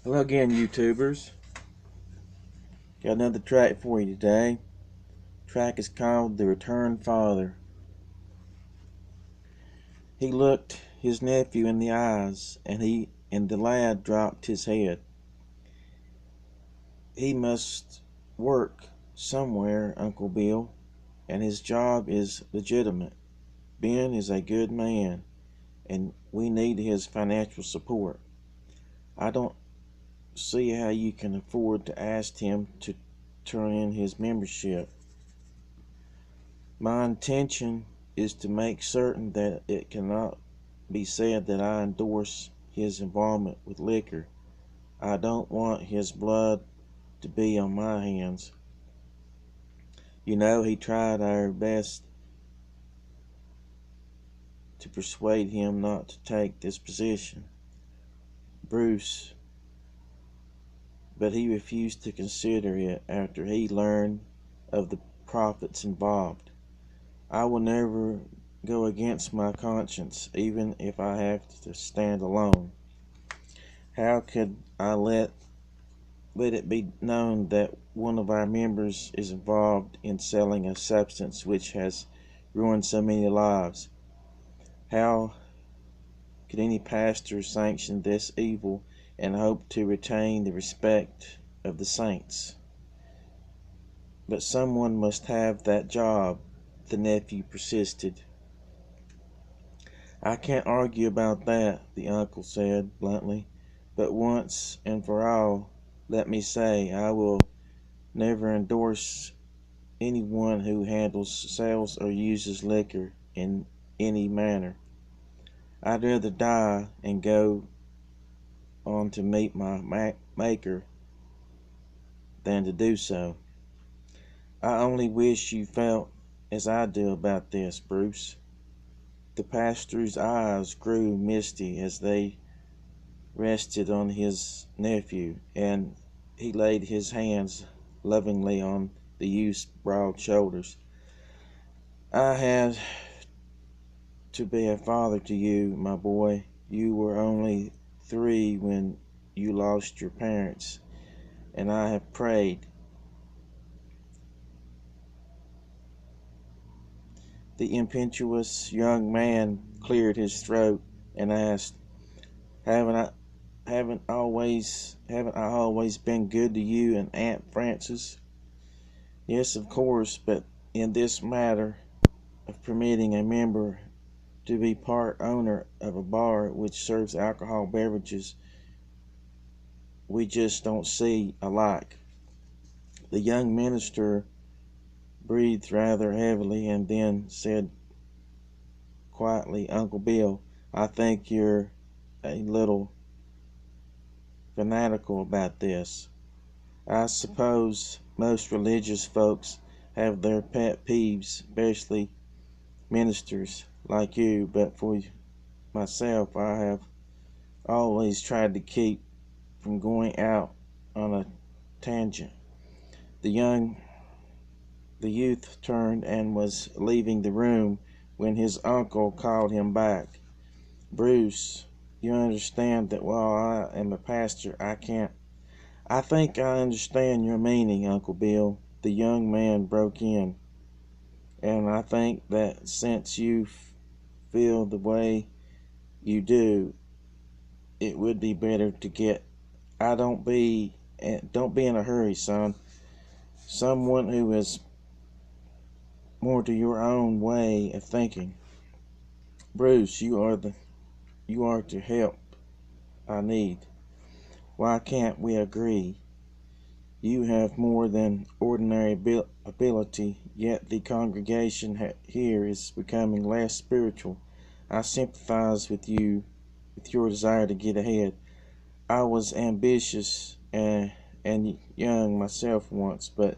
Hello again, YouTubers. Got another track for you today. Track is called The Returned Father. He looked his nephew in the eyes, and the lad dropped his head. He must work somewhere, Uncle Bill, and his job is legitimate. Ben is a good man, and we need his financial support. I don't see how you can afford to ask him to turn in his membership. My intention is to make certain that it cannot be said that I endorse his involvement with liquor. I don't want his blood to be on my hands. You know, he tried our best to persuade him not to take this position, Bruce, but he refused to consider it after he learned of the profits involved. I will never go against my conscience, even if I have to stand alone. How could I let it be known that one of our members is involved in selling a substance which has ruined so many lives? How could any pastor sanction this evil and hope to retain the respect of the saints? But someone must have that job, the nephew persisted. I can't argue about that, the uncle said bluntly, but once and for all, let me say I will never endorse anyone who handles, sells, or uses liquor in any manner. I'd rather die and go on to meet my maker than to do so. I only wish you felt as I do about this, Bruce. The pastor's eyes grew misty as they rested on his nephew, and he laid his hands lovingly on the youth's broad shoulders. I had to be a father to you, my boy. You were only 3 when you lost your parents, and I have prayed. The impetuous young man cleared his throat and asked, Haven't I haven't I always been good to you and Aunt Frances? Yes, of course, but in this matter of permitting a member to be part owner of a bar which serves alcohol beverages, we just don't see alike. The young minister breathed rather heavily and then said quietly, Uncle Bill, I think you're a little fanatical about this. I suppose most religious folks have their pet peeves, especially ministers like you, but for myself, I have always tried to keep from going out on a tangent. The youth turned and was leaving the room when his uncle called him back. Bruce, you understand that while I am a pastor, I can't. I think I understand your meaning, Uncle Bill, the young man broke in. And I think that since you feel the way you do, it would be better to get. Don't be in a hurry, son. Someone who is more to your own way of thinking. Bruce, you are the help I need. Why can't we agree? You have more than ordinary ability, yet the congregation here is becoming less spiritual. I sympathize with you, with your desire to get ahead. I was ambitious and young myself once, but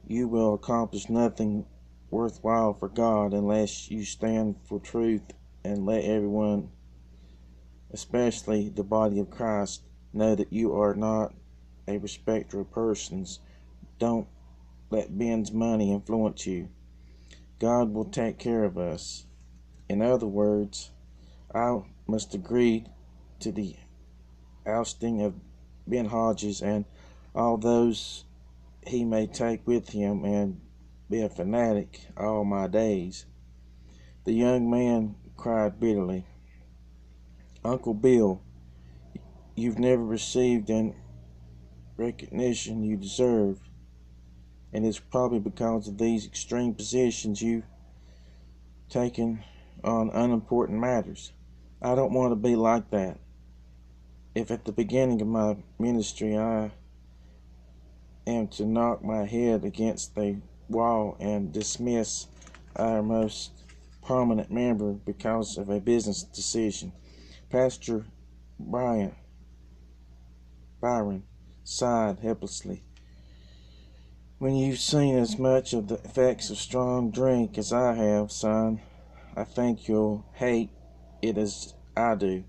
you will accomplish nothing worthwhile for God unless you stand for truth and let everyone, especially the body of Christ, know that you are not a respecter of persons. Don't let Ben's money influence you. God will take care of us. In other words, I must agree to the ousting of Ben Hodges and all those he may take with him, and be a fanatic all my days." The young man cried bitterly. "Uncle Bill, you've never received the recognition you deserve, and it's probably because of these extreme positions you've taken on unimportant matters. I don't want to be like that. If at the beginning of my ministry I am to knock my head against the wall and dismiss our most prominent member because of a business decision." Pastor Bryant Byron sighed helplessly. "When you've seen as much of the effects of strong drink as I have, son, I think you'll hate it as I do.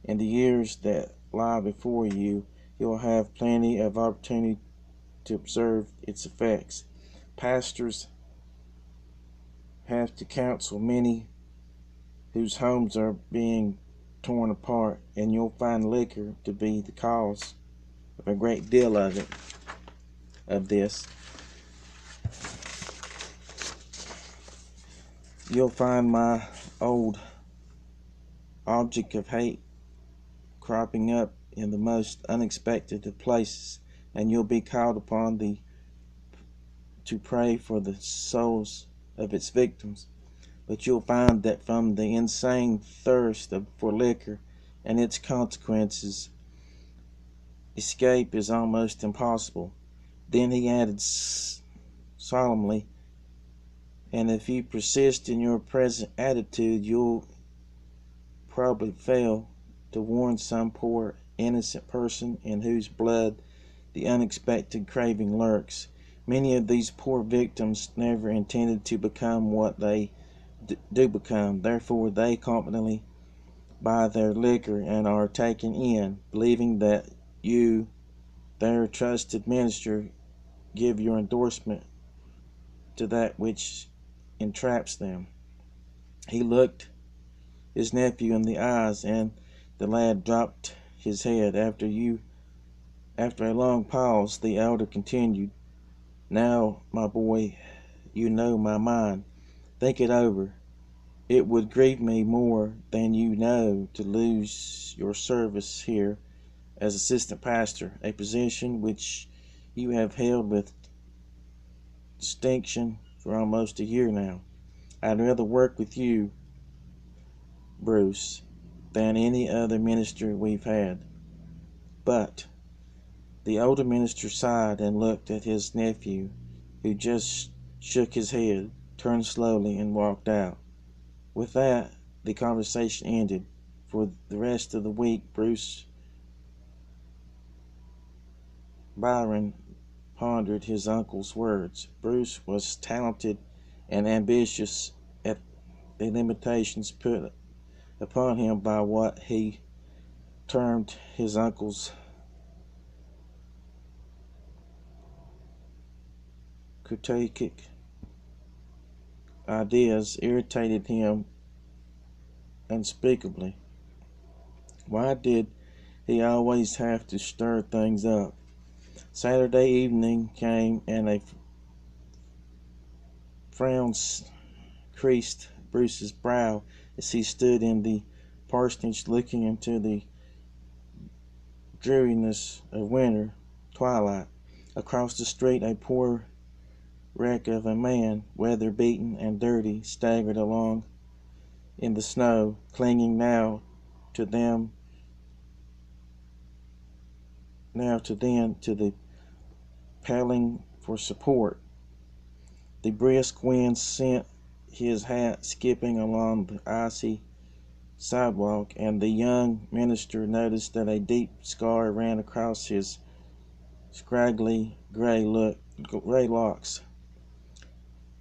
In the years that lie before you, you'll have plenty of opportunity to observe its effects. Pastors have to counsel many whose homes are being torn apart, and you'll find liquor to be the cause of a great deal of this. You'll find my old object of hate cropping up in the most unexpected of places, and you'll be called upon to pray for the souls of its victims. But you'll find that from the insane thirst for liquor and its consequences, escape is almost impossible." Then he added solemnly, "And if you persist in your present attitude, you'll probably fail to warn some poor innocent person in whose blood the unexpected craving lurks. Many of these poor victims never intended to become what they do become. Therefore they confidently buy their liquor and are taken in, believing that you, their trusted minister, give your endorsement to that which entraps them." He looked his nephew in the eyes, and the lad dropped his head. After a long pause, the elder continued, "Now, my boy, you know my mind. Think it over. It would grieve me more than you know to lose your service here as assistant pastor, a position which you have held with distinction for almost a year now. I'd rather work with you, Bruce, than any other minister we've had. But—" The older minister sighed and looked at his nephew, who just shook his head, turned slowly, and walked out. With that, the conversation ended. For the rest of the week, Bruce Byron pondered his uncle's words. Bruce was talented and ambitious at the limitations put upon him by what he termed his uncle's critique ideas irritated him unspeakably. Why did he always have to stir things up? Saturday evening came, and a frown creased Bruce's brow as he stood in the parsonage looking into the dreariness of winter twilight. Across the street a poor wreck of a man, weather-beaten and dirty, staggered along in the snow, clinging now to then to the paling for support. The brisk wind sent his hat skipping along the icy sidewalk, and the young minister noticed that a deep scar ran across his scraggly gray locks.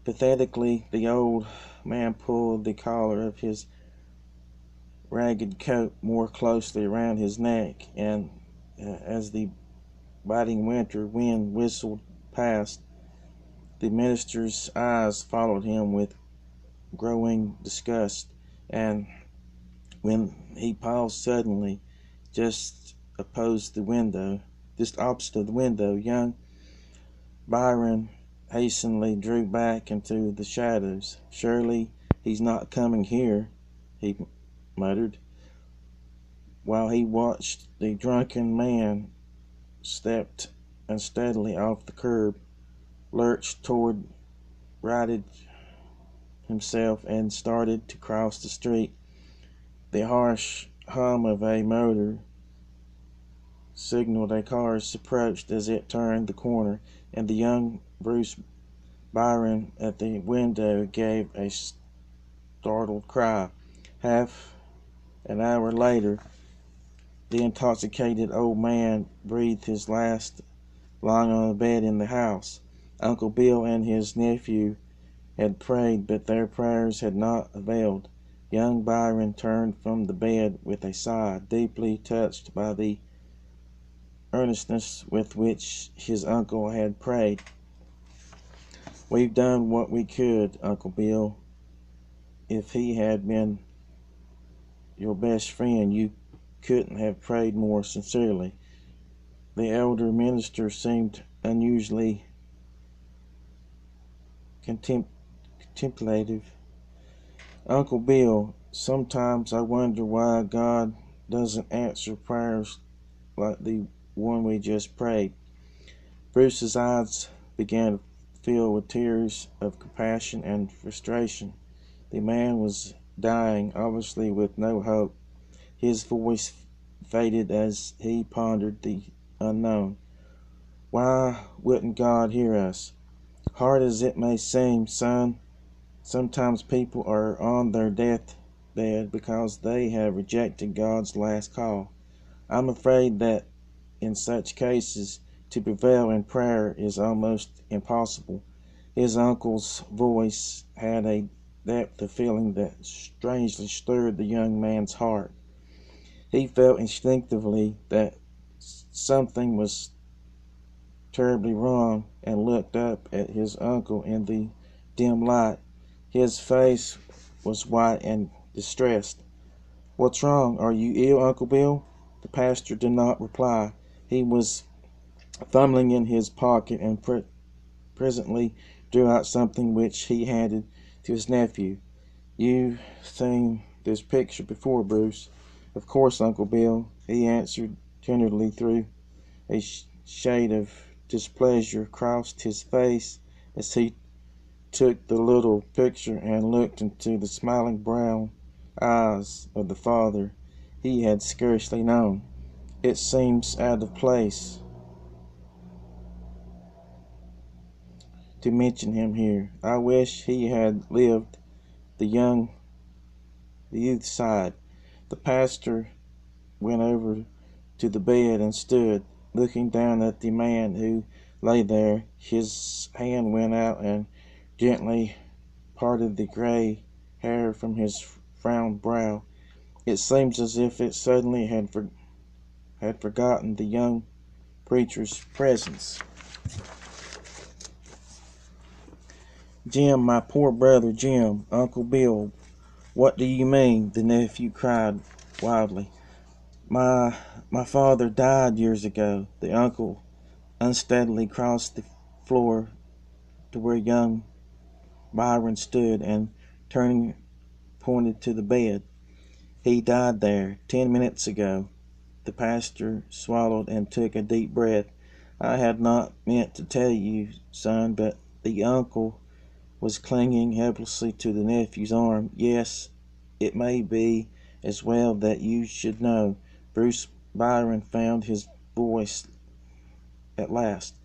Pathetically, the old man pulled the collar of his ragged coat more closely around his neck, and as the biting winter wind whistled past, the minister's eyes followed him with growing disgust, and when he paused suddenly, just opposed the window, just opposite of the window. Young Byron hastily drew back into the shadows. "Surely he's not coming here," he muttered, while he watched the drunken man stepped unsteadily off the curb, lurched toward, righted himself, and started to cross the street. The harsh hum of a motor signaled a car's approach as it turned the corner, and the young Bruce Byron at the window gave a startled cry. Half an hour later, the intoxicated old man breathed his last lying on a bed in the house. Uncle Bill and his nephew had prayed, but their prayers had not availed. Young Byron turned from the bed with a sigh, deeply touched by the earnestness with which his uncle had prayed. "We've done what we could, Uncle Bill. If he had been your best friend, you couldn't have prayed more sincerely." The elder minister seemed unusually contemplative. "Uncle Bill, sometimes I wonder why God doesn't answer prayers like the one we just prayed." Bruce's eyes began to fill with tears of compassion and frustration. The man was dying, obviously with no hope. His voice faded as he pondered the unknown. "Why wouldn't God hear us? Hard as it may seem, son, sometimes people are on their deathbed because they have rejected God's last call. I'm afraid that in such cases to prevail in prayer is almost impossible." His uncle's voice had a depth of feeling that strangely stirred the young man's heart. He felt instinctively that something was terribly wrong, and looked up at his uncle in the dim light. His face was white and distressed. "What's wrong? Are you ill, Uncle Bill?" The pastor did not reply. He was fumbling in his pocket and presently drew out something which he handed to his nephew. "You've seen this picture before, Bruce." "Of course, Uncle Bill," he answered tenderly, through a shade of displeasure crossed his face as he took the little picture and looked into the smiling brown eyes of the father he had scarcely known. "It seems out of place to mention him here. I wish he had lived." The youth sighed. The pastor went over to the bed and stood looking down at the man who lay there. His hand went out and gently parted the gray hair from his frowned brow. It seemed as if it suddenly had forgotten the young preacher's presence. "Jim, my poor brother Jim." "Uncle Bill, what do you mean?" the nephew cried wildly. My father died years ago." The uncle unsteadily crossed the floor to where young Byron stood, and turning pointed to the bed. "He died there 10 minutes ago." The pastor swallowed and took a deep breath. "I had not meant to tell you, son, but—" The uncle was clinging helplessly to the nephew's arm. "Yes, it may be as well that you should know." Bruce Byron found his voice at last.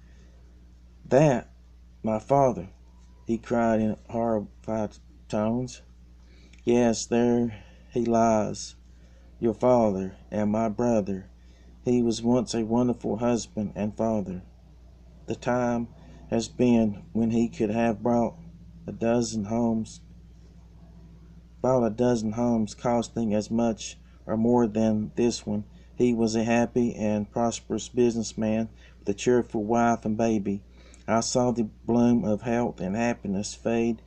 "That my father!" he cried in horrified tones. "Yes, there he lies, your father, and my brother. He was once a wonderful husband and father. The time has been when he could have a dozen homes costing as much or more than this one. He was a happy and prosperous businessman with a cheerful wife and baby. I saw the bloom of health and happiness fade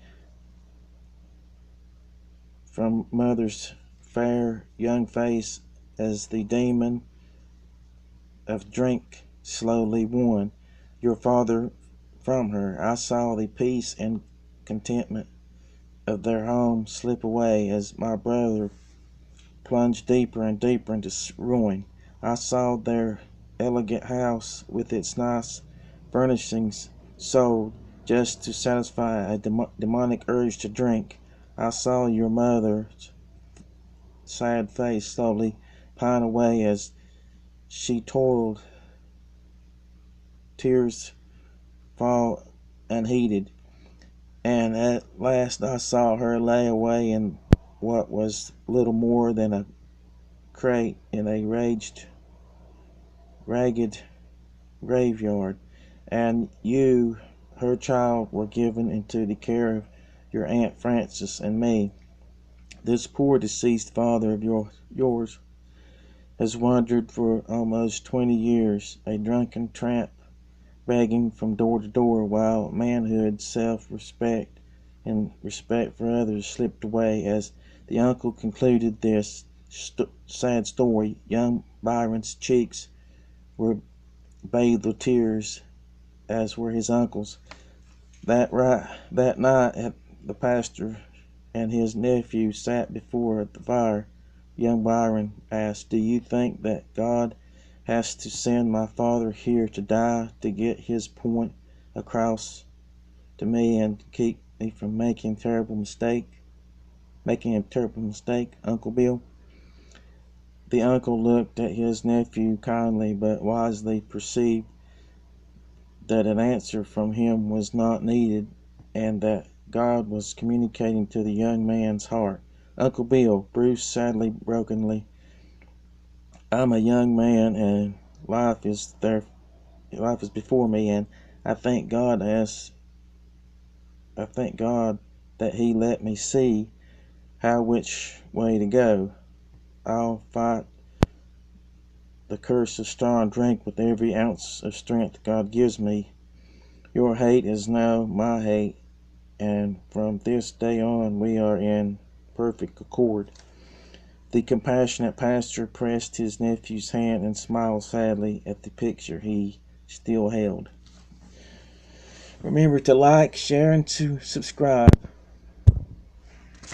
from mother's fair young face as the demon of drink slowly won your father from her. I saw the peace and contentment of their home slip away as my brother plunged deeper and deeper into ruin. I saw their elegant house with its nice furnishings sold just to satisfy a demonic urge to drink. I saw your mother's sad face slowly pine away as she toiled, tears fall unheeded, and at last I saw her lay away in what was little more than a crate in a ragged graveyard, and you, her child, were given into the care of your Aunt Frances and me. This poor deceased father of yours has wandered for almost 20 years, a drunken tramp, begging from door to door, while manhood, self-respect, and respect for others slipped away. As the uncle concluded this sad story, young Byron's cheeks were bathed with tears, as were his uncle's. That night, the pastor and his nephew sat before the fire. Young Byron asked, "Do you think that God has to send my father here to die to get his point across to me and keep me from making a terrible mistake, Uncle Bill?" The uncle looked at his nephew kindly, but wisely perceived that an answer from him was not needed, and that God was communicating to the young man's heart. "Uncle Bill," Bruce sadly, brokenly, "I'm a young man, and life is before me, and I thank God that He let me see which way to go. I'll fight the curse of strong drink with every ounce of strength God gives me. Your hate is now my hate, and from this day on we are in perfect accord." The compassionate pastor pressed his nephew's hand and smiled sadly at the picture he still held. Remember to like, share, and to subscribe.